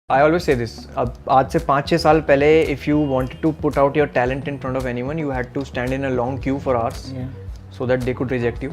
I always say this. अब आज से 5-6 साल पहले if you wanted to put out your talent in front of anyone, you had to stand in a long queue for hours so that they could reject you.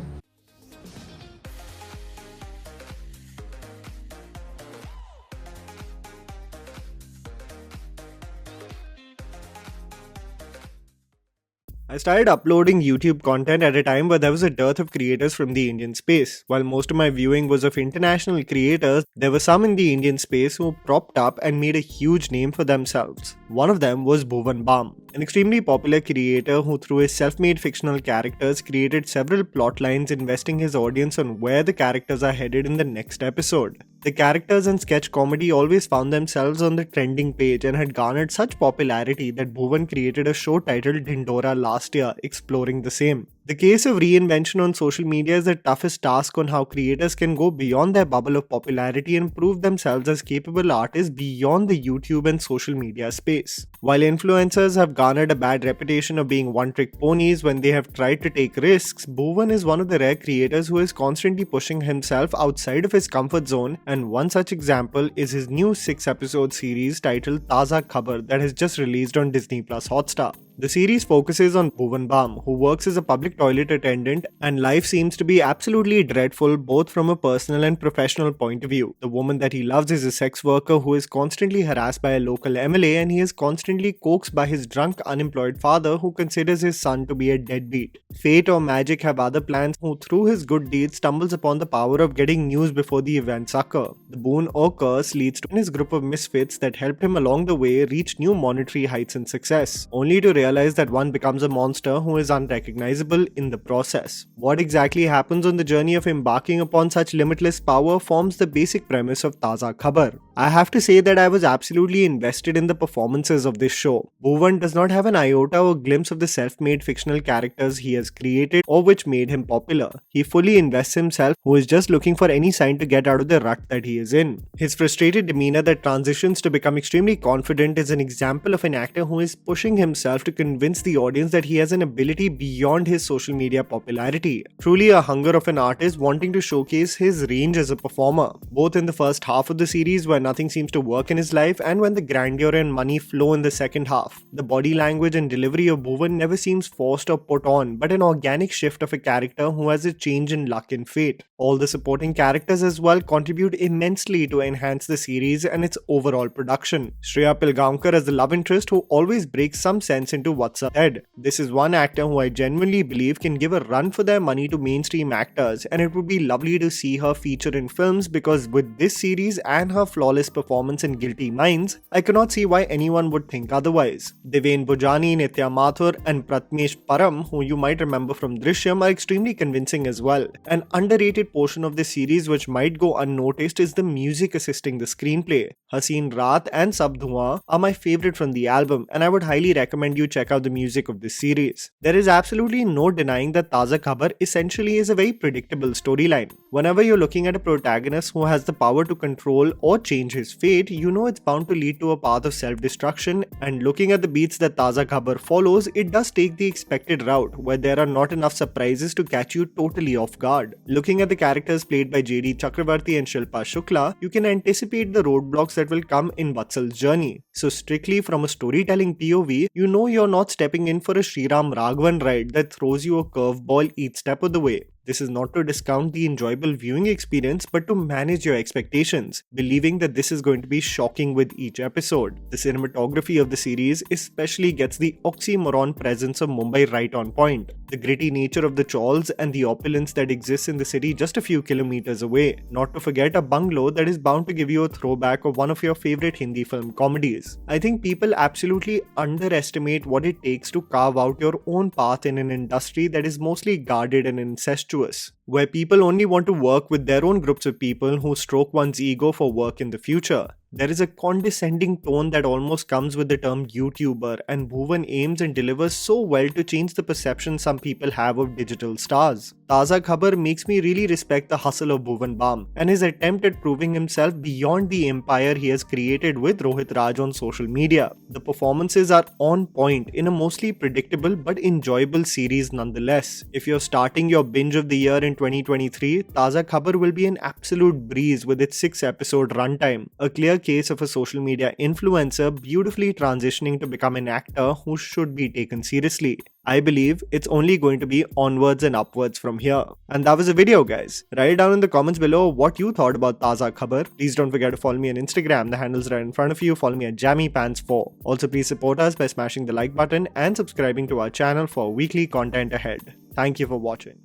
I started uploading YouTube content at a time where there was a dearth of creators from the Indian space. While most of my viewing was of international creators, there were some in the Indian space who propped up and made a huge name for themselves. One of them was Bhuvan, an extremely popular creator who through his self-made fictional characters created several plot lines investing his audience on where the characters are headed in the next episode. The characters and sketch comedy always found themselves on the trending page and had garnered such popularity that Bhuvan created a show titled Dindora last year, exploring the same. The case of reinvention on social media is the toughest task on how creators can go beyond their bubble of popularity and prove themselves as capable artists beyond the YouTube and social media space. While influencers have garnered a bad reputation of being one-trick ponies when they have tried to take risks, Bhuvan is one of the rare creators who is constantly pushing himself outside of his comfort zone, and one such example is his new 6-episode series titled Taaza Khabar that has just released on DisneyPlus Hotstar. The series focuses on Bhuvan, who works as a public toilet attendant, and life seems to be absolutely dreadful both from a personal and professional point of view. The woman that he loves is a sex worker who is constantly harassed by a local MLA, and he is constantly coaxed by his drunk, unemployed father who considers his son to be a deadbeat. Fate or magic have other plans who through his good deeds stumbles upon the power of getting news before the events occur. The boon or curse leads to his group of misfits that helped him along the way reach new monetary heights and success, only to realize that one becomes a monster who is unrecognizable in the process. What exactly happens on the journey of embarking upon such limitless power forms the basic premise of Taaza Khabar. I have to say that I was absolutely invested in the performances of this show. Bhuvan does not have an iota or glimpse of the self-made fictional characters he has created or which made him popular. He fully invests himself, who is just looking for any sign to get out of the rut that he is in. His frustrated demeanor that transitions to become extremely confident is an example of an actor who is pushing himself to convince the audience that he has an ability beyond his social media popularity. Truly a hunger of an artist wanting to showcase his range as a performer, both in the first half of the series where nothing seems to work in his life and when the grandeur and money flow in the second half. The body language and delivery of Bhuvan never seems forced or put on, but an organic shift of a character who has a change in luck and fate. All the supporting characters as well contribute immensely to enhance the series and its overall production. Shreya Pilgaonkar as the love interest who always breaks some sense into what's ahead. This is one actor who I genuinely believe can give a run for their money to mainstream actors, and it would be lovely to see her feature in films because with this series and her flawless performance in Guilty Minds, I cannot see why anyone would think otherwise. Deven Bujani, Nitya Mathur and Pratmesh Param, who you might remember from Drishyam, are extremely convincing as well. An underrated portion of this series which might go unnoticed is the music assisting the screenplay. Haseen Raat and Sab Dhuan are my favorite from the album, and I would highly recommend you check out the music of this series. There is absolutely no denying that Taaza Khabar essentially is a very predictable storyline. Whenever you're looking at a protagonist who has the power to control or change his fate, you know it's bound to lead to a path of self-destruction, and looking at the beats that Taaza Khabar follows, it does take the expected route where there are not enough surprises to catch you totally off guard. Looking at the characters played by JD Chakravarti and Shilpa Shukla, you can anticipate the roadblocks that will come in Vatsal's journey. So strictly from a storytelling POV, you know you're not stepping in for a Sriram Raghavan ride that throws you a curveball each step of the way. This is not to discount the enjoyable viewing experience, but to manage your expectations, believing that this is going to be shocking with each episode. The cinematography of the series especially gets the oxymoron presence of Mumbai right on point. The gritty nature of the chawls and the opulence that exists in the city just a few kilometers away. Not to forget a bungalow that is bound to give you a throwback of one of your favorite Hindi film comedies. I think people absolutely underestimate what it takes to carve out your own path in an industry that is mostly guarded and incestuous, where people only want to work with their own groups of people who stroke one's ego for work in the future. There is a condescending tone that almost comes with the term YouTuber, and Bhuvan aims and delivers so well to change the perception some people have of digital stars. Taaza Khabar makes me really respect the hustle of Bhuvan and his attempt at proving himself beyond the empire he has created with Rohit Raj on social media. The performances are on point in a mostly predictable but enjoyable series nonetheless. If you're starting your binge of the year in 2023, Taaza Khabar will be an absolute breeze with its 6-episode runtime, a clear case of a social media influencer beautifully transitioning to become an actor who should be taken seriously. I believe it's only going to be onwards and upwards from here. And that was the video, guys. Write down in the comments below what you thought about Taaza Khabar. Please don't forget to follow me on Instagram. The handle's right in front of you. Follow me at JammyPants4. Also, please support us by smashing the like button and subscribing to our channel for weekly content ahead. Thank you for watching.